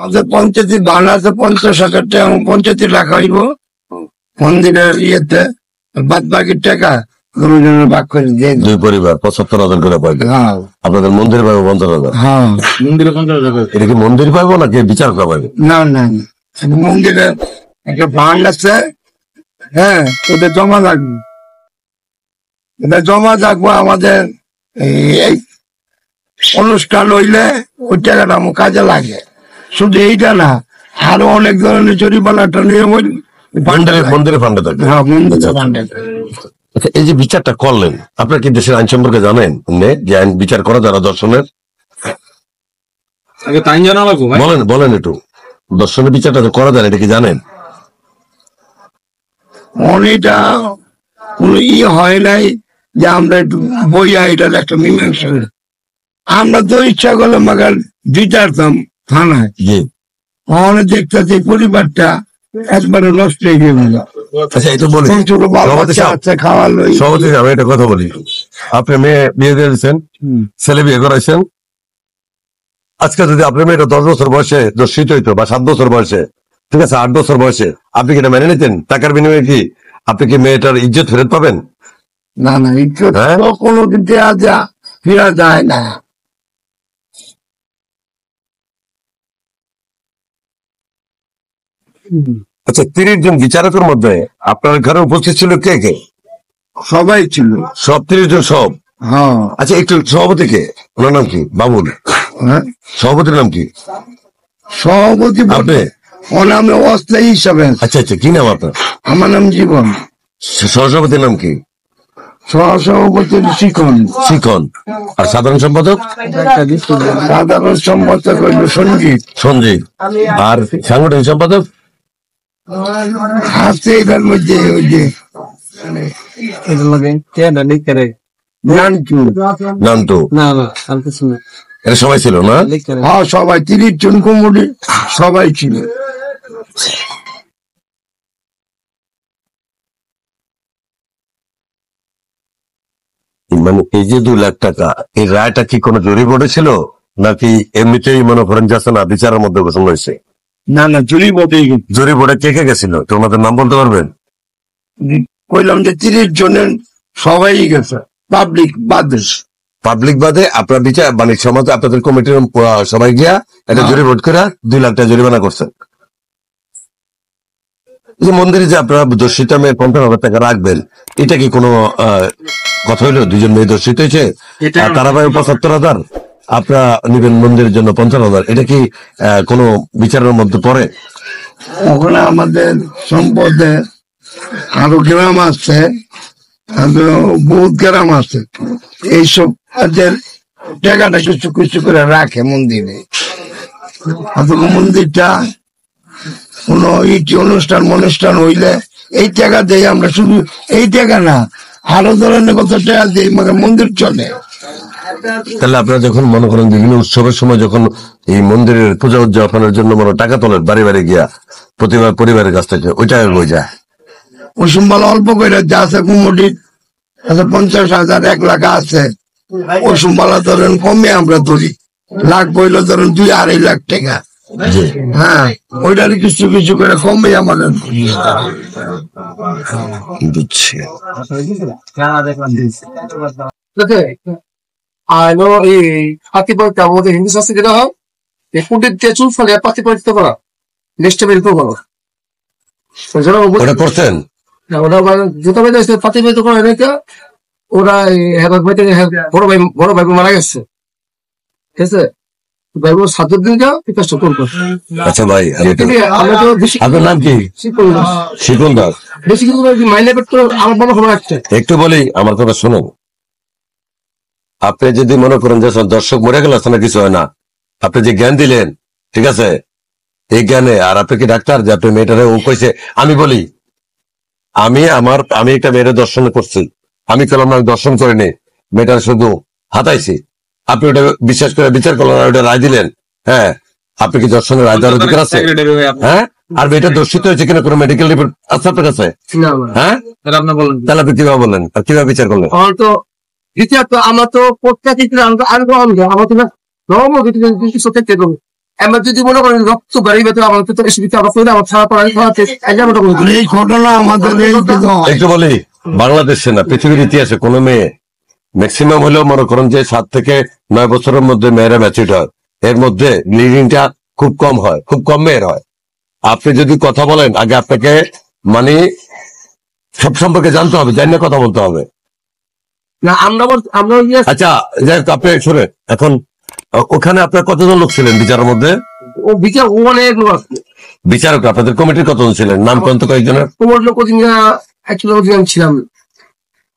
আমাদের পঞ্চায়েত বান আছে 50,000 টাকা, পঞ্চায়েতে রাখা হইব মন্দিরের ইয়েতে, বাদ বাকি টাকা গুরুজনের ভাগ করে দিয়ে দুই পরিবার 75,000 করে পাইবে। হ্যাঁ আপনাদের মন্দির পাইবো 50,000। হ্যাঁ মন্দিরে 50,000। এটা কি মন্দির পাইবো নাকি বিচার করা পাইবে? না না না, মন্দিরে একটা ভাগ আছে, হ্যাঁ ওটা জমা রাখবো, এটা জমা রাখবো আমাদের এই অনুষ্ঠান হইলে ওই টাকাটা আমার কাজে লাগে। শুধু এইটা না, আরো অনেক ধরনের জরিমানাটা নিয়ে মন্দিরে ফান্ডে থাকে। হ্যাঁ মন্দিরে ফান্ডে। আচ্ছা, এই যে বিচারটা করলেন, আপনার কি দেশের আইন সম্পর্কে জানেন যে আইন বিচার করা যারা দর্শনের? আগে তাই জানা লাগবো ভাই। বলেন বলেন একটু, দর্শনের বিচারটা যে করা যায় এটা কি জানেন? অনেকটা কোনো হয় নাই যে আমরা একটু বইয়া এটার একটা মীমাংসা করি। আমরা তো ইচ্ছা করলে মাগার দিতাম থানায়, জি। অনেক দেখতেছি পরিবারটা একবারে নষ্ট হয়ে গেল। আচ্ছা, এটা বলি ছোট বাল বাচ্চা আছে, খাওয়ালো। সভাপতি সাহেব, আমি একটা কথা বলি। আপনি মেয়ে বিয়ে দিয়ে দিচ্ছেন, ছেলে বিয়ে করাইছেন। আজকে যদি আপনার মেয়েটা 10 বছর বয়সে দর্শিত হইতো বা 7 বছর বয়সে, ঠিক আছে 8 বছর বয়সে, আপনি কি এটা মেনে নিতেন? টাকার বিনিময়ে কি আপনি কি মেয়েটার ইজ্জত ফেরত পাবেন? না না, ইজ্জত হ্যাঁ? তো কোনোদিন ফেরা যায় না। আচ্ছা, 30 জন বিচারকের মধ্যে আপনার ঘরে উপস্থিত ছিল কে কে? সবাই ছিল। সব 30 জন সব? হ্যাঁ। আচ্ছা, একটু সভাপতি কে, ওনার নাম কি? বাবুল। হ্যাঁ, সভাপতির নাম কি? সভাপতি আপনি? ও নামে অস্থায়ী হিসাবে। আচ্ছা আচ্ছা, কি নাম আপনার? আমার নাম জীবন। সহসভাপতির নাম কি? সহসভাপতি শিখন। শিখন। আর সাধারণ সম্পাদক? সাধারণ সম্পাদক হইল সঞ্জিত। সঞ্জীব। আর সাংগঠনিক সম্পাদক? আছে এটার মধ্যে ওই যে নানটু। নান্টু। না না, আর কিছু না। এটা সবাই ছিল না? হ্যাঁ সবাই 30 জন কমিটি সবাই ছিল। মানে এই যে 2 লাখ টাকা, এই রায়টা কি কোনো জুরি বোর্ডে ছিল নাকি এমনিতেই মনে করেন যাচ্ছে না বিচারের মধ্যে ঘোষণা হয়েছে? না না, জুরি বটেই জুরি বোর্ডে কে কে গেছিল, তো ওনাদের নাম বলতে পারবেন? কইলাম যে 30 জনের সবাই গেছে, পাবলিক বাদে। পাবলিক বাদে আপনার বিচার বাণিজ্য সমাজে আপনাদের কমিটির সবাই গিয়া একটা জুরি বোর্ড করে 2 লাখ টাকা জরিমানা করছেন। এই যে মন্দিরে যে আপনারা দর্শিত মেয়ে 50,000 টাকা রাখবেন, এটা কি কোনো কথা হইলো? 2 জন মেয়ে দর্শিত হয়েছে, তারা পাবে 75,000, আপনারা নিবেন মন্দিরের জন্য 50,000, এটা কি কোনো বিচারের মধ্যে পড়ে? ওখানে আমাদের সম্পদে আরো গ্রাম আছে, আরো বহুত গ্রাম আছে, এইসব টাকাটা কিছু কিছু করে রাখে মন্দিরে। মন্দিরটা কোন অনুষ্ঠান হইলে এই টাকা দিয়ে আমরা, শুধু এই টাকা না আরো ধরনের কত টাকা দিয়ে মন্দির চলে। তাহলে আপনারা যখন মনে করেন বিভিন্ন উৎসবের সময় যখন এই মন্দিরের পূজা উদযাপনের জন্য টাকা তোলেন বাড়ি বাড়ি গিয়া প্রতিবার পরিবারের কাছ থেকে, ওই টাকা কই যায়? ওসম্বাল অল্প করে যা আছে কুমুটি আছে 50,000 1 লাখ আছে, ওসম্বালা ধরেন কমে আমরা ধরি, লাখ বইলে ধরেন 2-2.5 লাখ টাকা। হ্যাঁ, ওইটার কিছু কিছু করে কমে আমাদের। বুঝছি। হিন্দু শাস্ত্রে যেটা হয়, কুটির তেঁচুর ফলে পাতিপাতিত করা, লিস্টে বের করবো। ওটা করছেন? ওরা যেটা পাতিপাতিত করা এনেকে ওরা বড় ভাই মারা গেছে, ঠিক আছে, ভাই বোন 7 দিন আচ্ছা ভাই, আপনার নাম কি? শিকন দাস। বেশি কিন্তু মাইনে পেট আমার মনে খবর আসছে। একটু বলি, আমার কথা শুনুন। আপনি যদি মনে করেন যে দর্শক মরে গেল না, কিছু হয় না, আপনি যে জ্ঞান দিলেন, ঠিক আছে, এই জ্ঞানে, আর আপনি কি ডাক্তার যে আপনি মেয়েটারে ও কইছে? আমি বলি, আমি একটা মেয়ের দর্শন করছি, আমি কলম না দর্শন করিনি, মেয়েটার শুধু হাতাইছি, আপনি ওটা বিশ্বাস করে বিচার করলেন, ওটা রায় দিলেন। হ্যাঁ, আপনি কি দর্শনের রায় দেওয়ার অধিকার আছে? হ্যাঁ, আর মেয়েটা দর্শিত হয়েছে কিনা কোনো মেডিকেল রিপোর্ট আছে আপনার কাছে? হ্যাঁ, তাহলে আপনি কিভাবে বললেন আর কিভাবে বিচার করলেন? আমরা তো প্রত্যেক আমার তো এবার যদি মনে করেন রক্ত বাড়িবে তো আমার তো এসে দিতে আমরা কইলে আমার ছাড়া পড়া খাওয়াতে এটা মোটা করে আর এই ঘটনা আমাদের এই একটু বলি, বাংলাদেশে না পৃথিবীর ইতিহাসে কোনো মেয়ে ম্যাক্সিমাম হলেও মনে করেন যে 7 থেকে 9 বছরের মধ্যে মেয়েরা ম্যাচিউর হয়, এর মধ্যে ব্লিডিংটা খুব কম হয়, খুব কম মেয়ের হয়। আপনি যদি কথা বলেন আগে আপনাকে মানে সব সম্পর্কে জানতে হবে, জানিয়ে কথা বলতে হবে। না আমরা আচ্ছা যাই হোক, আপনি শুনে এখন ওখানে আপনার কতজন লোক ছিলেন বিচারের মধ্যে? ও বিচার অনেক লোক আছে বিচারক আপনাদের কমিটির কতজন ছিলেন? নাম কোন তো কয়েকজনের? তোমার লোক ওদিন একটু লোক ছিলাম